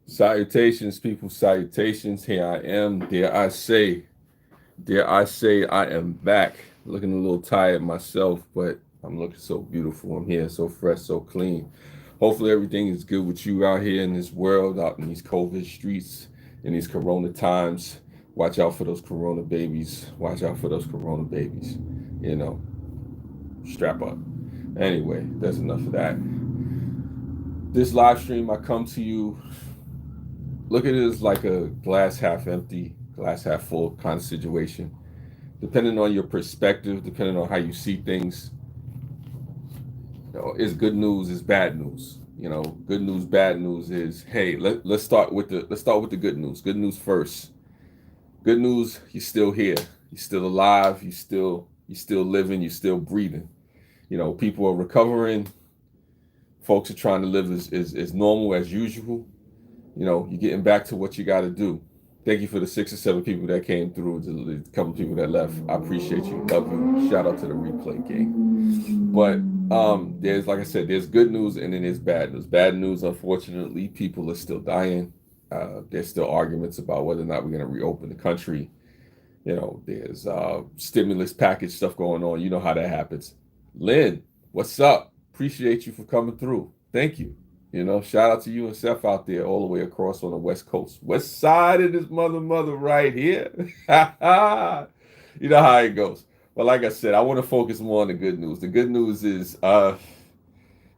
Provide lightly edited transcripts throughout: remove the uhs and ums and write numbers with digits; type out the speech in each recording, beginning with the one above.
Salutations, people. Salutations. Here I am. Dare I say, I am back. Looking a little tired myself, but I'm looking so beautiful. I'm here, so fresh, so clean. Hopefully, everything is good with you out here in this world, out in these COVID streets, in these Corona times. Watch out for those Corona babies. Watch out for those Corona babies. You know, strap up. Anyway, that's enough of that. This live stream, I come to you. Look at it as like a glass half empty, glass half full kind of situation. Depending on your perspective, depending on how you see things, is good news, is bad news. Good news, bad news is, hey, let's start with the good news. Good news first. Good news, you're still here. You're still alive. You're still living. You're still breathing. People are recovering. Folks are trying to live as normal as usual. You're getting back to what you got to do. Thank you for the 6 or 7 people that came through, the couple people that left. I appreciate you. Love you. Shout out to the replay gang. But there's, like I said, there's good news and then there's bad news. Bad news, unfortunately, people are still dying. There's still arguments about whether or not we're going to reopen the country. There's stimulus package stuff going on. You know how that happens. Lynn, what's up? Appreciate you for coming through. Thank you. Shout out to you and Seth out there all the way across on the West Coast. West side of this mother right here. You know how it goes. But like I said, I want to focus more on the good news. The good news is glad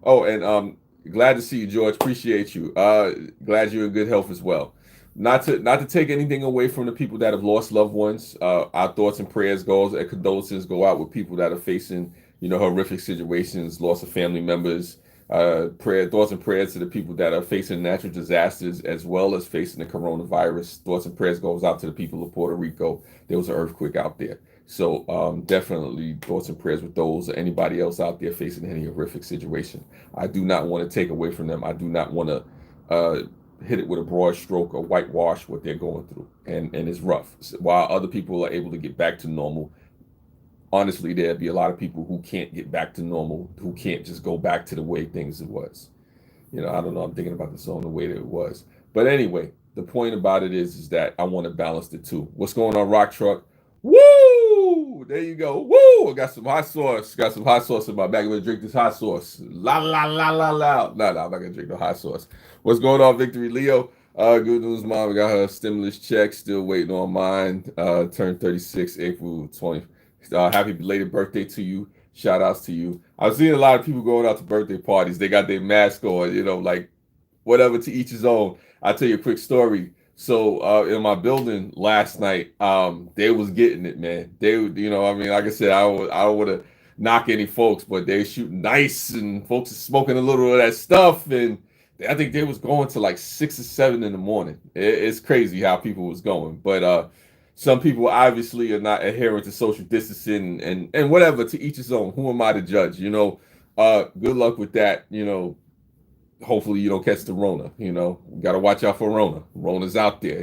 to see you, George. Appreciate you. Glad you're in good health as well. Not to take anything away from the people that have lost loved ones. Our thoughts and prayers goes and condolences go out with people that are facing, horrific situations, loss of family members. Thoughts and prayers to the people that are facing natural disasters as well as facing the coronavirus. Thoughts and prayers goes out to the people of Puerto Rico. There was an earthquake out there. So definitely thoughts and prayers with those or anybody else out there facing any horrific situation. I do not want to take away from them. I do not want to hit it with a broad stroke or whitewash what they're going through. And it's rough. So while other people are able to get back to normal, honestly, there'd be a lot of people who can't get back to normal, who can't just go back to the way things it was. I don't know. I'm thinking about the song the way that it was. But anyway, the point about it is that I want to balance the two. What's going on, Rock Truck? Woo! There you go. Woo! I got some hot sauce. Got some hot sauce in my bag. I'm gonna drink this hot sauce. La la la la la. No, I'm not gonna drink the hot sauce. What's going on, Victory Leo? Good news, mom. We got her stimulus check. Still waiting on mine. Turned 36 April 20th. Happy belated birthday to you. Shout outs to you. I've seen a lot of people going out to birthday parties. They got their mask on, like whatever, to each his own. I'll tell you a quick story. So in my building last night, they was getting it, man. They, like I said, I don't want to knock any folks, but they shooting nice and folks are smoking a little of that stuff. And I think they was going to like 6 or 7 in the morning. It's crazy how people was going. But some people obviously are not adhering to social distancing and whatever, to each his own. Who am I to judge? Good luck with that. Hopefully you don't catch the Rona. We got to watch out for Rona. Rona's out there.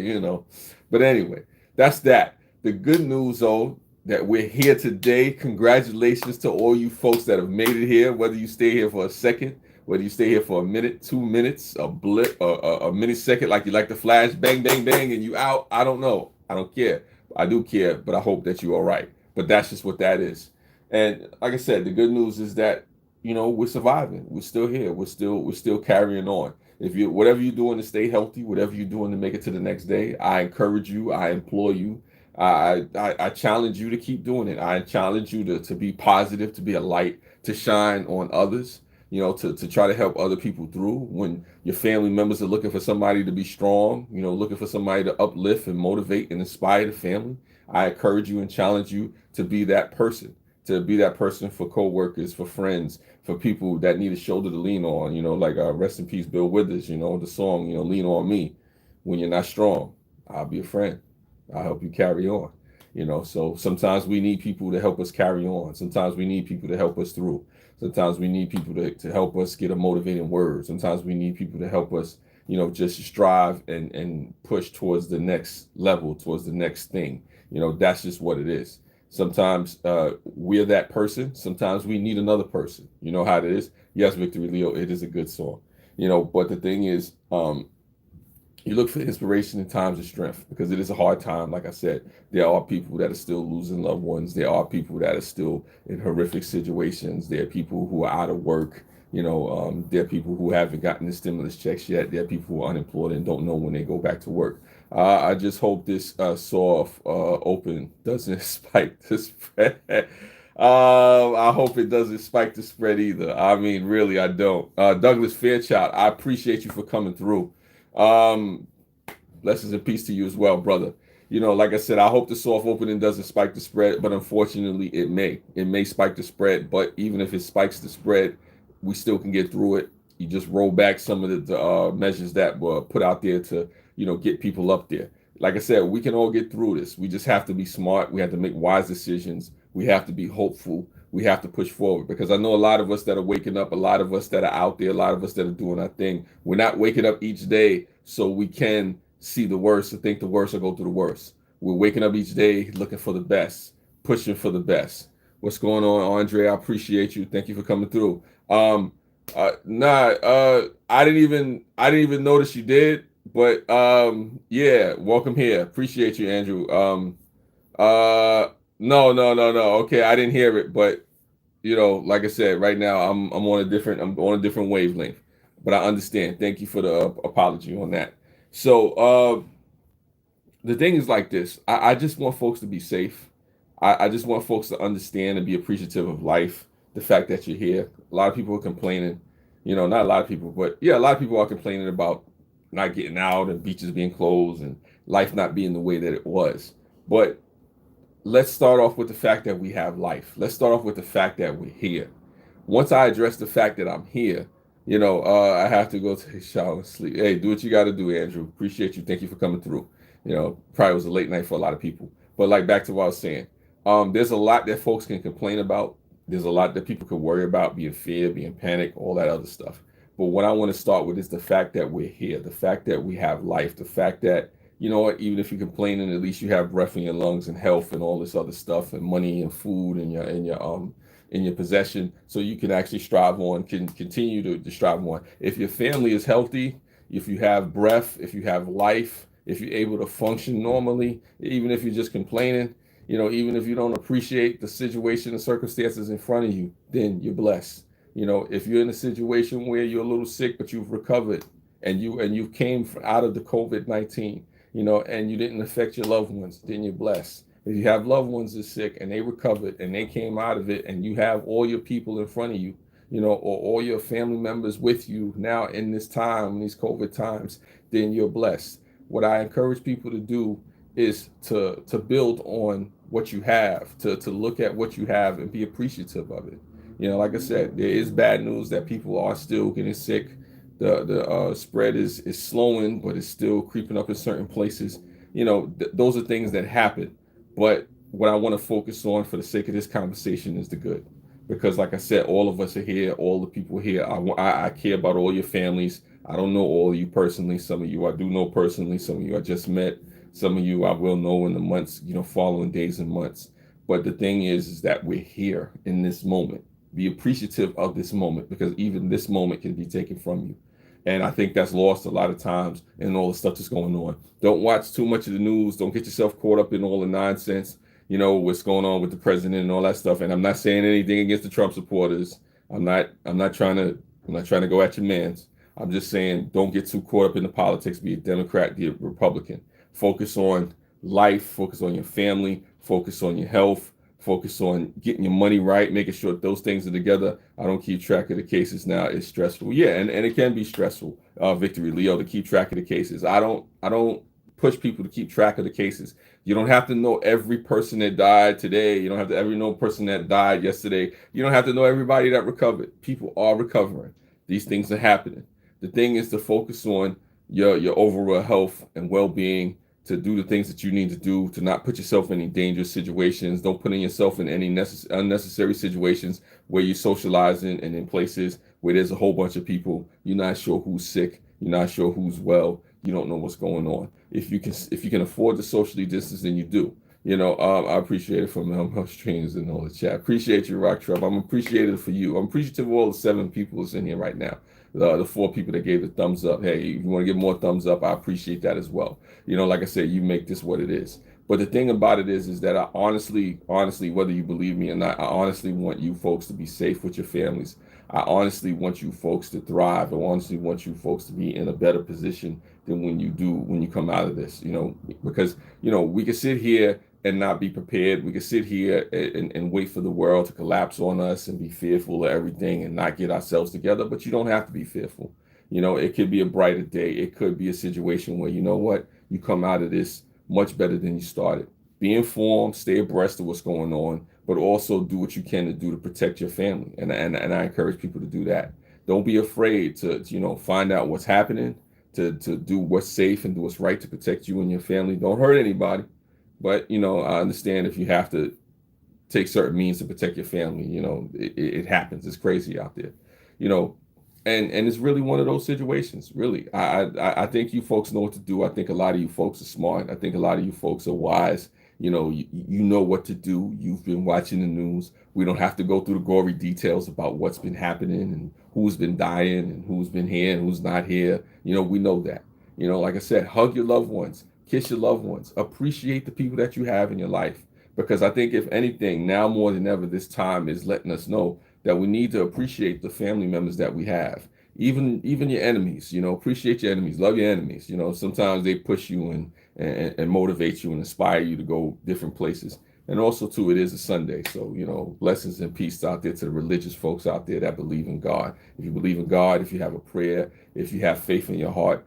But anyway, that's that. The good news, though, that we're here today. Congratulations to all you folks that have made it here, whether you stay here for a second, whether you stay here for a minute, 2 minutes, a blip, a millisecond, like you like the flash, bang, bang, bang, and you out. I don't know. I don't care. I do care, but I hope that you're all right. But that's just what that is. And like I said, the good news is that we're surviving. We're still here. We're still carrying on. If you whatever you're doing to stay healthy, whatever you're doing to make it to the next day, I encourage you. I implore you. I challenge you to keep doing it. I challenge you to be positive, to be a light, to shine on others. To try to help other people through when your family members are looking for somebody to be strong. Looking for somebody to uplift and motivate and inspire the family. I encourage you and challenge you to be that person. To be that person for coworkers, for friends, for people that need a shoulder to lean on, like rest in peace, Bill Withers, the song, lean on me when you're not strong. I'll be a friend. I'll help you carry on. So sometimes we need people to help us carry on. Sometimes we need people to help us through. Sometimes we need people to help us get a motivating word. Sometimes we need people to help us, just strive and push towards the next level, towards the next thing. That's just what it is. Sometimes we're that person. Sometimes we need another person. You know how it is. Yes, Victory Leo, it is a good song. But the thing is, You look for inspiration in times of strength because it is a hard time. Like I said, there are people that are still losing loved ones. There are people that are still in horrific situations. There are people who are out of work. There are people who haven't gotten the stimulus checks yet. There are people who are unemployed and don't know when they go back to work. I just hope this soft open doesn't spike the spread. I hope it doesn't spike the spread either. I mean, really, I don't. Douglas Fairchild, I appreciate you for coming through. Um, Blessings and peace to you as well, brother. Like I said, I hope the soft opening doesn't spike the spread, but unfortunately, it may. It may spike the spread, but even if it spikes the spread, we still can get through it. You just roll back some of the measures that were put out there to, get people up there. Like I said, we can all get through this. We just have to be smart. We have to make wise decisions. We have to be hopeful. We have to push forward because I know a lot of us that are waking up, a lot of us that are out there, a lot of us that are doing our thing. We're not waking up each day so we can see the worst or think the worst or go through the worst. We're waking up each day looking for the best, pushing for the best. What's going on, Andre? I appreciate you. Thank you for coming through. I didn't even notice you did, but yeah, welcome here. Appreciate you, Andrew. No, no, no, no. Okay, I didn't hear it, but like I said, right now I'm on a different wavelength, but I understand. Thank you for the apology on that. So the thing is like this. I just want folks to be safe. I just want folks to understand and be appreciative of life. The fact that you're here. A lot of people are complaining. Not a lot of people, but yeah, a lot of people are complaining about not getting out and beaches being closed and life not being the way that it was. But let's start off with the fact that we have life. Let's start off with the fact that we're here. Once I address the fact that I'm here, I have to go take a shower and sleep. Hey, do what you got to do, Andrew. Appreciate you. Thank you for coming through. Probably was a late night for a lot of people. But like back to what I was saying, there's a lot that folks can complain about. There's a lot that people can worry about, being fear, being panic, all that other stuff. But what I want to start with is the fact that we're here, the fact that we have life, the fact that, even if you're complaining, at least you have breath in your lungs and health and all this other stuff and money and food and in your possession, so you can actually strive on, can continue to strive on. If your family is healthy, if you have breath, if you have life, if you're able to function normally, even if you're just complaining, even if you don't appreciate the situation and circumstances in front of you, then you're blessed. If you're in a situation where you're a little sick but you've recovered and you came out of the COVID-19, and you didn't affect your loved ones, then you're blessed. If you have loved ones that are sick and they recovered and they came out of it and you have all your people in front of you, or all your family members with you now in this time, in these COVID times, then you're blessed. What I encourage people to do is to build on what you have, to look at what you have and be appreciative of it. Like I said, there is bad news that people are still getting sick. The spread is slowing, but it's still creeping up in certain places. Those are things that happen. But what I want to focus on for the sake of this conversation is the good. Because like I said, all of us are here, all the people here. I care about all your families. I don't know all of you personally. Some of you I do know personally. Some of you I just met. Some of you I will know in the months, following days and months. But the thing is that we're here in this moment. Be appreciative of this moment because even this moment can be taken from you. And I think that's lost a lot of times in all the stuff that's going on. Don't watch too much of the news. Don't get yourself caught up in all the nonsense, what's going on with the president and all that stuff. And I'm not saying anything against the Trump supporters. I'm not trying to go at your mans. I'm just saying don't get too caught up in the politics, be a Democrat, be a Republican. Focus on life, focus on your family, focus on your health, focus on getting your money right, making sure that those things are together. I don't keep track of the cases now. It's stressful. Yeah, and it can be stressful, Victory Leo, to keep track of the cases. I don't push people to keep track of the cases. You don't have to know every person that died today. You don't have to ever know person that died yesterday. You don't have to know everybody that recovered. People are recovering. These things are happening. The thing is to focus on your overall health and well-being, to do the things that you need to do, to not put yourself in any dangerous situations. Don't put yourself in any unnecessary situations where you're socializing and in places where there's a whole bunch of people. You're not sure who's sick. You're not sure who's well. You don't know what's going on. If you can afford to socially distance, then you do. I appreciate it from Hush Trainers and all the chat. Appreciate you, Rock Trump. I'm appreciative for you. I'm appreciative of all the 7 people that's in here right now. the 4 people that gave the thumbs up. Hey, if you want to give more thumbs up, I appreciate that as well. Like I said, you make this what it is. But the thing about it is that I honestly, whether you believe me or not, I honestly want you folks to be safe with your families. I honestly want you folks to thrive. I honestly want you folks to be in a better position than when you come out of this, because, we can sit here and not be prepared. We can sit here and wait for the world to collapse on us and be fearful of everything and not get ourselves together. But you don't have to be fearful. It could be a brighter day. It could be a situation where, you come out of this much better than you started. Be informed, stay abreast of what's going on, but also do what you can to do to protect your family. And I encourage people to do that. Don't be afraid to find out what's happening, to do what's safe and do what's right to protect you and your family. Don't hurt anybody. But I understand if you have to take certain means to protect your family. It happens. It's crazy out there. You know, and it's really one of those situations. Really, I think you folks know what to do. I think a lot of you folks are smart. I think a lot of you folks are wise. You know what to do. You've been watching the news. We don't have to go through the gory details about what's been happening and who's been dying and who's been here and who's not here. We know that. Like I said, hug your loved ones, kiss your loved ones, appreciate the people that you have in your life. Because I think if anything, now more than ever, this time is letting us know that we need to appreciate the family members that we have. Even your enemies, appreciate your enemies, love your enemies. Sometimes they push you and motivate you and inspire you to go different places. And also too, it is a Sunday. So, blessings and peace out there to the religious folks out there that believe in God. If you believe in God, if you have a prayer, if you have faith in your heart,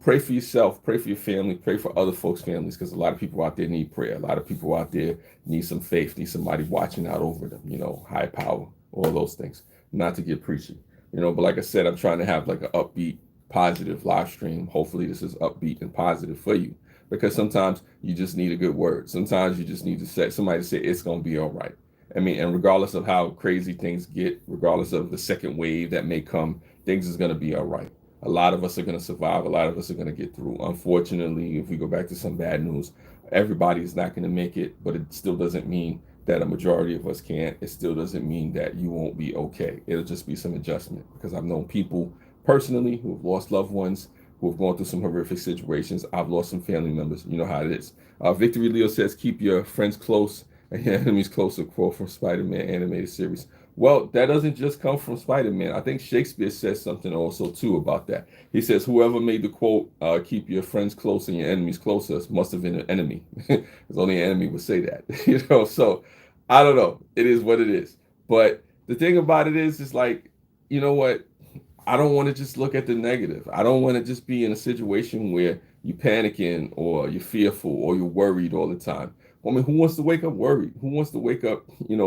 pray for yourself, pray for your family, pray for other folks' families, because a lot of people out there need prayer. A lot of people out there need some faith, need somebody watching out over them, high power, all those things. Not to get preachy, but like I said, I'm trying to have like an upbeat, positive live stream. Hopefully this is upbeat and positive for you, because sometimes you just need a good word. Sometimes you just need to say, somebody to say it's going to be all right. And regardless of how crazy things get, regardless of the second wave that may come, things is going to be all right. A lot of us are going to survive. A lot of us are going to get through. Unfortunately, if we go back to some bad news, everybody is not going to make it, but it still doesn't mean that a majority of us can't. It still doesn't mean that you won't be okay. It'll just be some adjustment, because I've known people personally who have lost loved ones, who have gone through some horrific situations. I've lost some family members. You know how it is. Victory Leo says, keep your friends close and your enemies closer, quote from Spider-Man animated series. Well, that doesn't just come from Spider-Man. I think Shakespeare says something also too about that. He says, whoever made the quote, keep your friends close and your enemies closer, must have been an enemy. Because only an enemy would say that. So I don't know. It is what it is. But the thing about it is like, you know what? I don't want to just look at the negative. I don't want to just be in a situation where you're panicking or you're fearful or you're worried all the time. I mean, who wants to wake up worried? Who wants to wake up,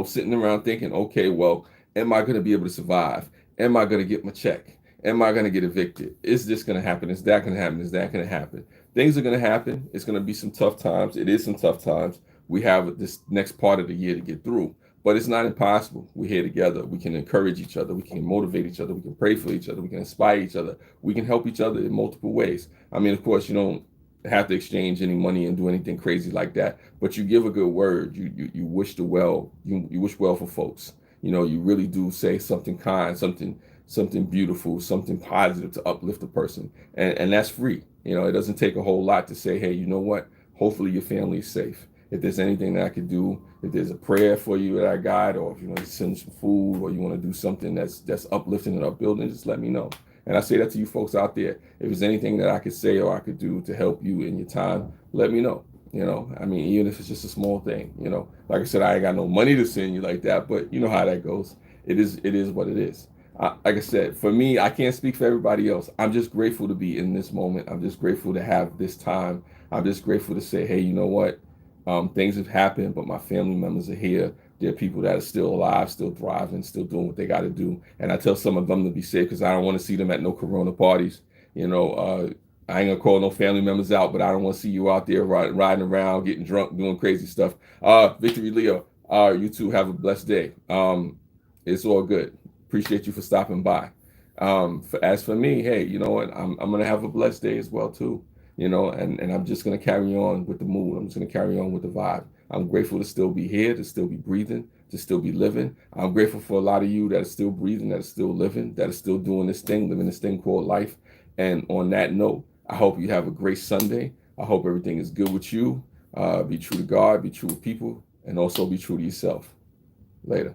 sitting around thinking, okay, well, am I going to be able to survive? Am I going to get my check? Am I going to get evicted? Is this going to happen? Is that going to happen? Is that going to happen? Things are going to happen. It's going to be some tough times. It is some tough times. We have this next part of the year to get through, but it's not impossible. We're here together. We can encourage each other. We can motivate each other. We can pray for each other. We can inspire each other. We can help each other in multiple ways. I mean, of course, you don't have to exchange any money and do anything crazy like that, but you give a good word. You wish the well. You wish well for folks. You really do say something kind, something beautiful, something positive to uplift a person, and that's free. It doesn't take a whole lot to say, hey, you know what? Hopefully your family is safe. If there's anything that I could do, if there's a prayer for you that I got, or if you want to send some food, or you want to do something that's uplifting and upbuilding, just let me know. And I say that to you folks out there. If there's anything that I could say or I could do to help you in your time, let me know. I mean, even if it's just a small thing, like I said, I ain't got no money to send you like that, but you know how that goes. It is what it is. Like I said, for me, I can't speak for everybody else. I'm just grateful to be in this moment. I'm just grateful to have this time. I'm just grateful to say, hey, you know what? Things have happened, but my family members are here. There are people that are still alive, still thriving, still doing what they got to do. And I tell some of them to be safe, because I don't want to see them at no Corona parties. I ain't gonna call no family members out, but I don't want to see you out there riding around, getting drunk, doing crazy stuff. Victory Leo, you two have a blessed day. It's all good. Appreciate you for stopping by. As for me, hey, you know what? I'm gonna have a blessed day as well too. And I'm just gonna carry on with the mood. I'm just gonna carry on with the vibe. I'm grateful to still be here, to still be breathing. to still be living. I'm grateful for a lot of you that are still breathing, that are still living, that are still doing this thing, living this thing called life. And on that note, I hope you have a great Sunday. I hope everything is good with you. Be true to God, be true to people, and also be true to yourself. Later.